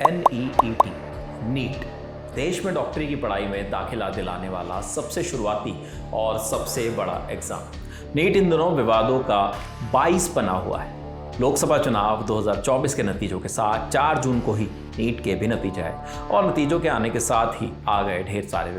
NEET NEET देश में डॉक्टरी की पढ़ाई में दाखिला दिलाने वाला सबसे शुरुआती और सबसे बड़ा एग्जाम। नीट इन दिनों विवादों का 22 बना हुआ है। लोकसभा चुनाव 2024 के नतीजों के साथ 4 जून को ही नीट के भी नतीजे आए और नतीजों के आने के साथ ही आ गए ढेर सारे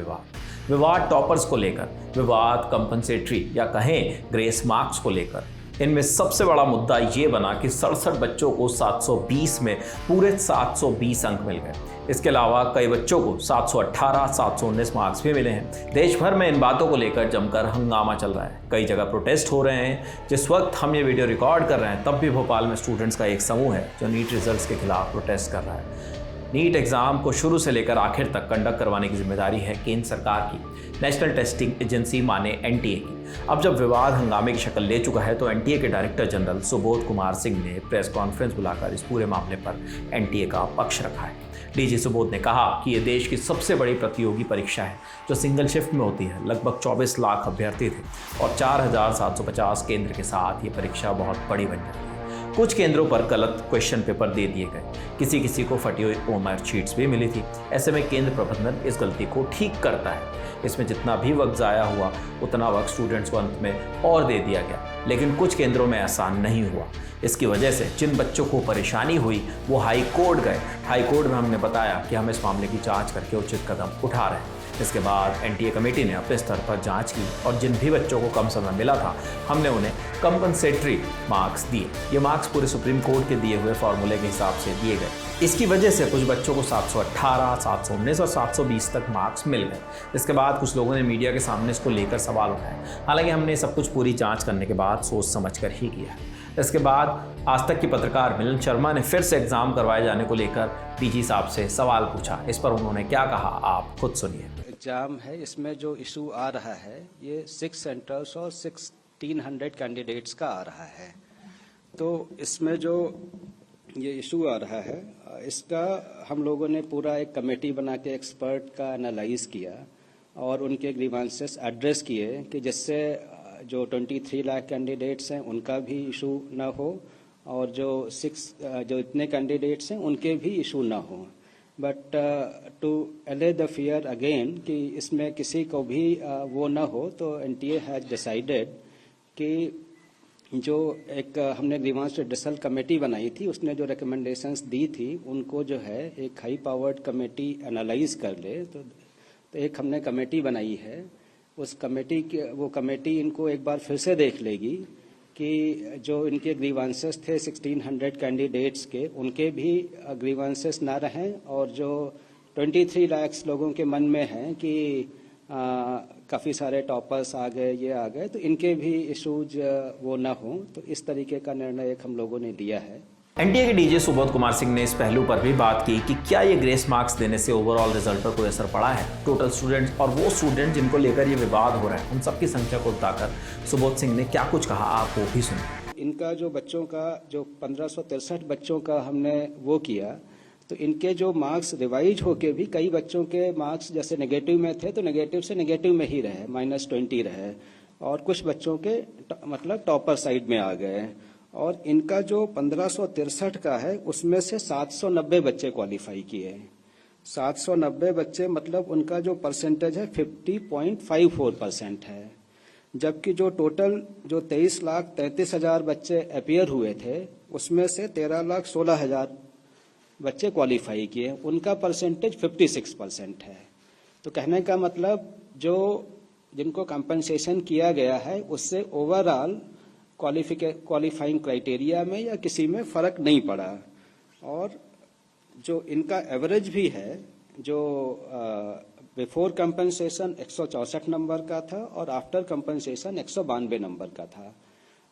विवाद टॉपर्स को लेकर, विवाद कंपनसेटरी या कहें ग्रेस मार्क्स को लेकर। इनमें सबसे बड़ा मुद्दा ये बना कि 67 बच्चों को 720 में पूरे 720 अंक मिल गए। इसके अलावा कई बच्चों को 718, 719 मार्क्स भी मिले हैं। देश भर में इन बातों को लेकर जमकर हंगामा चल रहा है। कई जगह प्रोटेस्ट हो रहे हैं। जिस वक्त हम ये वीडियो रिकॉर्ड कर रहे हैं तब भी भोपाल में स्टूडेंट्स का एक समूह है जो नीट रिजल्ट्स के खिलाफ प्रोटेस्ट कर रहा है। नीट एग्जाम को शुरू से लेकर आखिर तक कंडक्ट करवाने की जिम्मेदारी है केंद्र सरकार की, नेशनल टेस्टिंग एजेंसी माने NTA की। अब जब विवाद हंगामे की शक्ल ले चुका है तो NTA के डायरेक्टर जनरल सुबोध कुमार सिंह ने प्रेस कॉन्फ्रेंस बुलाकर इस पूरे मामले पर NTA का पक्ष रखा है। DG सुबोध ने कहा कि ये देश की सबसे बड़ी प्रतियोगी परीक्षा है जो सिंगल शिफ्ट में होती है। लगभग 24 लाख अभ्यर्थी थे और 4750 केंद्र के साथ ये परीक्षा बहुत बड़ी बन जाती है। कुछ केंद्रों पर गलत क्वेश्चन पेपर दे दिए गए, किसी को फटी हुई OMR शीट्स भी मिली थी। ऐसे में केंद्र प्रबंधन इस गलती को ठीक करता है। इसमें जितना भी वक्त ज़ाया हुआ उतना वक्त स्टूडेंट्स को अंत में और दे दिया गया, लेकिन कुछ केंद्रों में ऐसा नहीं हुआ। इसकी वजह से जिन बच्चों को परेशानी हुई वो हाई कोर्ट गए। हाई कोर्ट में हमने बताया कि हम इस मामले की जांच करके उचित कदम उठा रहे हैं। इसके बाद NTA कमेटी ने अपने स्तर पर जांच की और जिन भी बच्चों को कम समय मिला था हमने उन्हें कंपनसेटरी मार्क्स दिए। ये मार्क्स पूरे सुप्रीम कोर्ट के दिए हुए फॉर्मूले के हिसाब से दिए गए। इसकी वजह से कुछ बच्चों को 718, 719 और 720 तक मार्क्स मिल गए। इसके बाद कुछ लोगों ने मीडिया के सामने इसको लेकर सवाल उठाए। हालांकि हमने सब कुछ पूरी जांच करने के बाद सोच समझ कर ही किया। इसके बाद आज तक की पत्रकार मिलन शर्मा ने फिर से एग्जाम करवाए जाने को लेकर DG साहब से सवाल पूछा। इस पर उन्होंने क्या कहा, आप खुद सुनिए। एग्जाम है, इसमें जो इशू आ रहा है ये 6 सेंटर्स और 1600 कैंडिडेट्स का आ रहा है। तो इसमें जो ये इशू आ रहा है इसका हम लोगों ने पूरा एक कमेटी बना के एक्सपर्ट का एनालाइज किया और उनके ग्रीवांसेस एड्रेस किए कि जिससे जो 23 लाख कैंडिडेट्स हैं उनका भी इशू ना हो और जो इतने कैंडिडेट्स हैं उनके भी इशू ना हो। बट टू अले द फियर अगेन कि इसमें किसी को भी वो ना हो, तो NTA हैज डिसाइडेड कि जो एक हमने ग्रीवांस रिड्रेसल कमेटी बनाई थी उसने जो रिकमेंडेशंस दी थी उनको जो है एक हाई पावर्ड कमेटी एनालाइज कर ले। तो एक हमने कमेटी बनाई है। उस कमेटी इनको एक बार फिर से देख लेगी कि जो इनके ग्रीवांसेस थे 1600 कैंडिडेट्स के उनके भी ग्रीवांसेस ना रहें और जो 23 लाख लोगों के मन में हैं कि काफ़ी सारे टॉपर्स आ गए, ये आ गए, तो इनके भी इशूज वो ना हों। तो इस तरीके का निर्णय एक हम लोगों ने लिया है। NTA के DG सुबोध कुमार सिंह ने इस पहलू पर भी बात की कि क्या ये ग्रेस मार्क्स देने से ओवरऑल रिजल्ट पर कोई असर पड़ा है। टोटल स्टूडेंट्स और वो स्टूडेंट जिनको लेकर ये विवाद हो रहा है उन सबकी संख्या को बताकर सुबोध सिंह ने क्या कुछ कहा, आप वो भी सुनिए। इनका जो बच्चों का जो 1563 बच्चों का हमने वो किया, तो इनके जो मार्क्स रिवाइज होके भी कई बच्चों के मार्क्स जैसे नेगेटिव में थे तो नेगेटिव से नेगेटिव में ही रहे, -20 रहे, और कुछ बच्चों के मतलब टॉपर साइड में आ गए। और इनका जो 1563 का है उसमें से 790 बच्चे क्वालिफाई किए। 790 बच्चे मतलब उनका जो परसेंटेज है 50.54% है। जबकि जो टोटल जो 23,33,000 बच्चे अपीयर हुए थे उसमें से 13,16,000 बच्चे क्वालिफाई किए, उनका परसेंटेज 56% है। तो कहने का मतलब जो जिनको कंपनसेशन किया गया है उससे ओवरऑल क्वालिफाइंग क्राइटेरिया में या किसी में फर्क नहीं पड़ा। और जो इनका एवरेज भी है जो बिफोर कंपनसेशन 164 नंबर का था और आफ्टर कंपनसेशन 192 नंबर का था।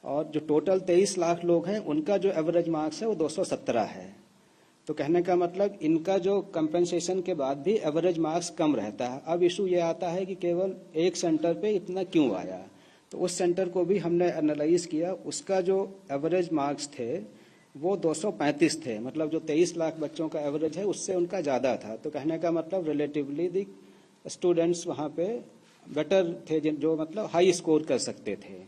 और जो टोटल 23 लाख लोग हैं उनका जो एवरेज मार्क्स है वो 217 है। तो कहने का मतलब इनका जो कंपनसेशन के बाद भी एवरेज मार्क्स कम रहता है। अब इशू ये आता है कि केवल एक सेंटर पे इतना क्यों आया। तो उस सेंटर को भी हमने एनालाइज किया, उसका जो एवरेज मार्क्स थे वो 235 थे, मतलब जो 23 लाख बच्चों का एवरेज है उससे उनका ज़्यादा था। तो कहने का मतलब रिलेटिवली दी स्टूडेंट्स वहाँ पे बेटर थे, जो मतलब हाई स्कोर कर सकते थे,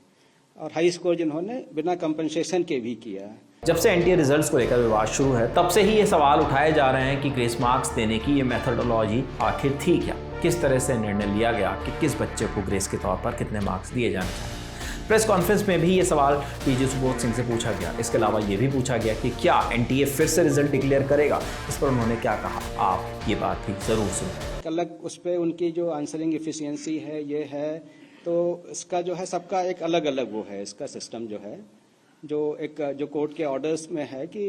और हाई स्कोर जिन्होंने बिना कंपनसेशन के भी किया। जब से एनटीए रिजल्ट्स को लेकर विवाद शुरू है तब से ही ये सवाल उठाए जा रहे हैं कि ग्रेस मार्क्स देने की ये मेथोडोलॉजी आखिर थी क्या, किस तरह से निर्णय लिया गया कि किस बच्चे को ग्रेस के तौर पर कितने मार्क्स दिए जाने चाहिए। प्रेस कॉन्फ्रेंस में भी ये सवाल टीजी सुबोध सिंह से पूछा गया। इसके अलावा ये भी पूछा गया कि क्या एनटीए फिर से रिजल्ट डिक्लेयर करेगा। इस पर उन्होंने क्या कहा, आप ये बात भी जरूर सुनें। अलग उस पर उनकी जो आंसरिंग एफिशिएंसी है ये है, तो इसका जो है सबका एक अलग अलग वो है, इसका सिस्टम जो है जो कोर्ट के ऑर्डर्स में है कि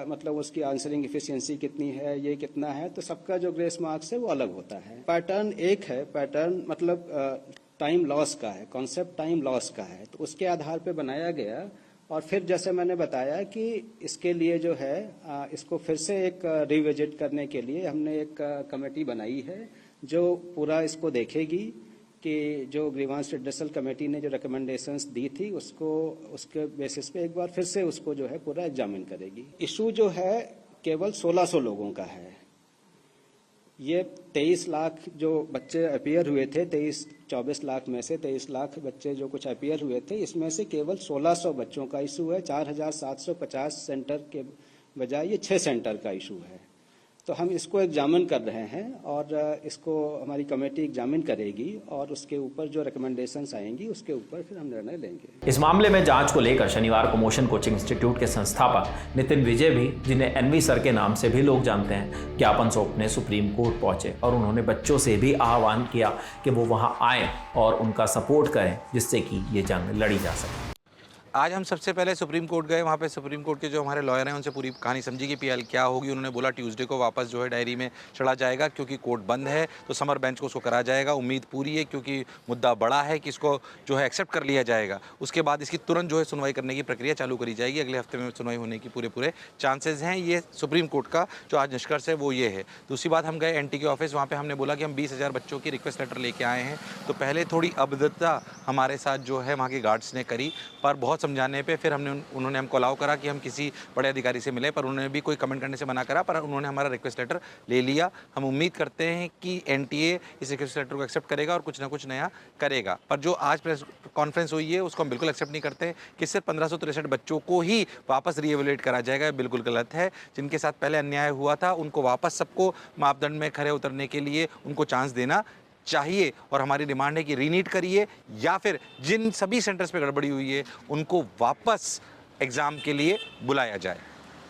मतलब उसकी आंसरिंग एफिशिएंसी कितनी है, ये कितना है, तो सबका जो ग्रेस मार्क्स है वो अलग होता है। पैटर्न एक है, पैटर्न मतलब टाइम लॉस का है, कॉन्सेप्ट टाइम लॉस का है, तो उसके आधार पे बनाया गया। और फिर जैसे मैंने बताया कि इसके लिए जो है इसको फिर से एक रिविजिट करने के लिए हमने एक कमेटी बनाई है जो पूरा इसको देखेगी कि जो ग्रीवांस रिड्रेसल कमेटी ने जो रिकमेंडेशंस दी थी उसके बेसिस पे एक बार फिर से उसको जो है पूरा एग्जामिन करेगी। इशू जो है केवल 1600 लोगों का है। ये 23 लाख जो बच्चे अपीयर हुए थे, 24 लाख में से 23 लाख बच्चे जो कुछ अपीयर हुए थे, इसमें से केवल 1600 बच्चों का इशू है। 4750 सेंटर के बजाय ये 6 सेंटर का इशू है। तो हम इसको एग्जामिन कर रहे हैं और इसको हमारी कमेटी एग्जामिन करेगी और उसके ऊपर जो रिकमेंडेशंस आएंगी उसके ऊपर फिर हम निर्णय लेंगे। इस मामले में जांच को लेकर शनिवार को मोशन कोचिंग इंस्टीट्यूट के संस्थापक नितिन विजय भी, जिन्हें एनवी सर के नाम से भी लोग जानते हैं, ज्ञापन सौंपने सुप्रीम कोर्ट पहुंचे और उन्होंने बच्चों से भी आह्वान किया कि वो वहां आएं और उनका सपोर्ट करें जिससे कि ये जंग लड़ी जा सके। आज हम सबसे पहले सुप्रीम कोर्ट गए, वहाँ पे सुप्रीम कोर्ट के जो हमारे लॉयर हैं उनसे पूरी कहानी समझी कि पीएल क्या होगी। उन्होंने बोला ट्यूसडे को वापस जो है डायरी में चढ़ा जाएगा क्योंकि कोर्ट बंद है, तो समर बेंच को उसको करा जाएगा। उम्मीद पूरी है क्योंकि मुद्दा बड़ा है कि इसको जो है एक्सेप्ट कर लिया जाएगा। उसके बाद इसकी तुरंत जो है सुनवाई करने की प्रक्रिया चालू करी जाएगी। अगले हफ्ते में सुनवाई होने की पूरे चांसेस हैं। ये सुप्रीम कोर्ट का जो आज निष्कर्ष है वो ये है। दूसरी बात, हम गए एनटी के ऑफिस, वहाँ पर हमने बोला कि हम 20,000 बच्चों की रिक्वेस्ट लेटर लेके आए हैं। तो पहले थोड़ी अभद्रता हमारे साथ जो है वहाँ के गार्ड्स ने करी, पर बहुत समझाने पर फिर उन्होंने हमको अलाउ करा कि हम किसी बड़े अधिकारी से मिले, पर उन्होंने भी कोई कमेंट करने से मना करा, पर उन्होंने हमारा रिक्वेस्ट लेटर ले लिया। हम उम्मीद करते हैं कि एनटीए इस रिक्वेस्ट लेटर को एक्सेप्ट करेगा और कुछ ना कुछ नया करेगा। पर जो आज प्रेस कॉन्फ्रेंस हुई है उसको हम बिल्कुल एक्सेप्ट नहीं करते कि सिर्फ 1563 बच्चों को ही वापस रीएवैल्यूएट करा जाएगा। बिल्कुल गलत है। जिनके साथ पहले अन्याय हुआ था उनको वापस सबको मापदंड में खरे उतरने के लिए उनको चांस देना चाहिए। और हमारी डिमांड है कि रीनीट करिए या फिर जिन सभी सेंटर्स पे गड़बड़ी हुई है उनको वापस एग्जाम के लिए बुलाया जाए।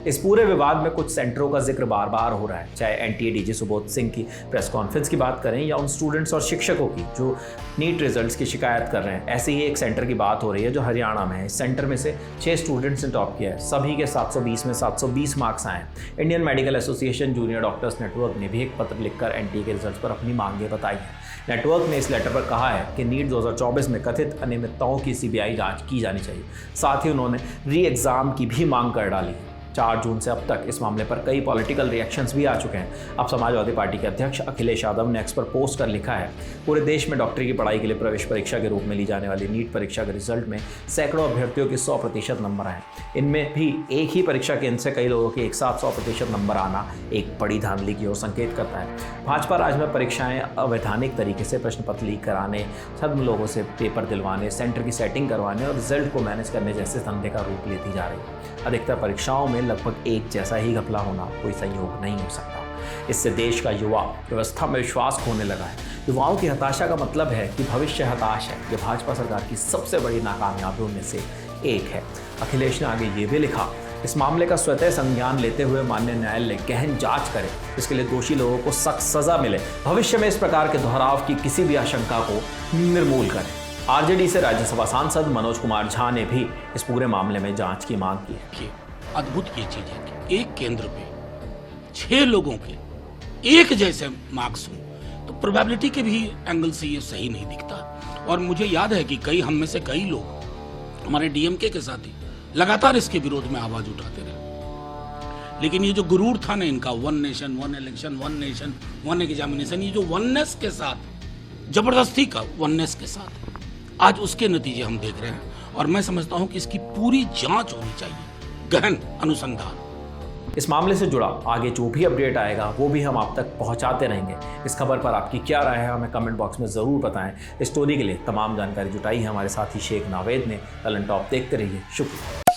इस पूरे विवाद में कुछ सेंटरों का जिक्र बार बार हो रहा है, चाहे एनटीए डीजी सुबोध सिंह की प्रेस कॉन्फ्रेंस की बात करें या उन स्टूडेंट्स और शिक्षकों की जो नीट रिजल्ट्स की शिकायत कर रहे हैं। ऐसे ही एक सेंटर की बात हो रही है जो हरियाणा में है। इस सेंटर में से 6 स्टूडेंट्स ने टॉप किया है। सभी के 720 में 720 मार्क्स आए हैं। Indian medical association junior doctors network ने भी एक पत्र लिखकर एनटीए के रिजल्ट्स पर अपनी मांगें बताई हैं। नेटवर्क ने इस लेटर पर कहा है कि नीट 2024 में कथित अनियमितताओं की सीबीआई जांच की जानी चाहिए। साथ ही उन्होंने री एग्जाम की भी मांग कर डाली है। 4 जून से अब तक इस मामले पर कई पॉलिटिकल रिएक्शंस भी आ चुके हैं। अब समाजवादी पार्टी के अध्यक्ष अखिलेश यादव ने एक्स पर पोस्ट कर लिखा है, पूरे देश में डॉक्टरी की पढ़ाई के लिए प्रवेश परीक्षा के रूप में ली जाने वाली नीट परीक्षा के रिजल्ट में सैकड़ों अभ्यर्थियों के 100% नंबर आए। इनमें भी एक ही परीक्षा केंद्र से कई लोगों के एक साथ 100% नंबर आना एक बड़ी धांधली की ओर संकेत करता है। भाजपा राज्य में परीक्षाएं अवैधानिक तरीके से प्रश्न पत्र लीक कराने, छद्म लोगों से पेपर दिलवाने, सेंटर की सेटिंग करवाने और रिजल्ट को मैनेज करने जैसे धंधे का रूप लेती जा रही है। अधिकतर परीक्षाओं में लगभग एक जैसा ही घपला होना कोई संयोग नहीं हो सकता। इससे देश का युवा व्यवस्था में विश्वास खोने लगा है। युवाओं की हताशा का मतलब है कि भविष्य हताश है। ये भाजपा सरकार की सबसे बड़ी नाकामयाबियों में से एक है। अखिलेश ने आगे ये भी लिखा, इस मामले का स्वतः संज्ञान लेते हुए माननीय न्यायालय गहन जांच करे, इसके लिए दोषी लोगों को सख्त सजा मिले, भविष्य में इस प्रकार के दोहराव की किसी भी आशंका को निर्मूल करे। आरजेडी से राज्यसभा सांसद मनोज कुमार झा ने भी इस पूरे मामले में जांच की मांग की है। अद्भुत ये चीज है कि एक केंद्र पे 6 लोगों के एक जैसे मार्क्स हों तो प्रोबेबिलिटी के भी एंगल से ये सही नहीं दिखता। और मुझे याद है कि हम में से कई लोग हमारे डीएमके के साथी लगातार इसके विरोध में आवाज उठाते रहे, लेकिन ये जो गुरूर था ना इनका, 1 नेशन 1 इलेक्शन, 1 नेशन 1 एग्जामिनेशन, ये जो वननेस के साथ, जबरदस्ती का वननेस के साथ, आज उसके नतीजे हम देख रहे हैं। और मैं समझता हूं कि इसकी पूरी जांच होनी चाहिए, गहन अनुसंधान। इस मामले से जुड़ा आगे जो भी अपडेट आएगा वो भी हम आप तक पहुंचाते रहेंगे। इस खबर पर आपकी क्या राय है हमें कमेंट बॉक्स में ज़रूर बताएं। इस स्टोरी के लिए तमाम जानकारी जुटाई है हमारे साथी शेख नावेद ने। टैलेंट टॉप देखते रहिए। शुक्रिया।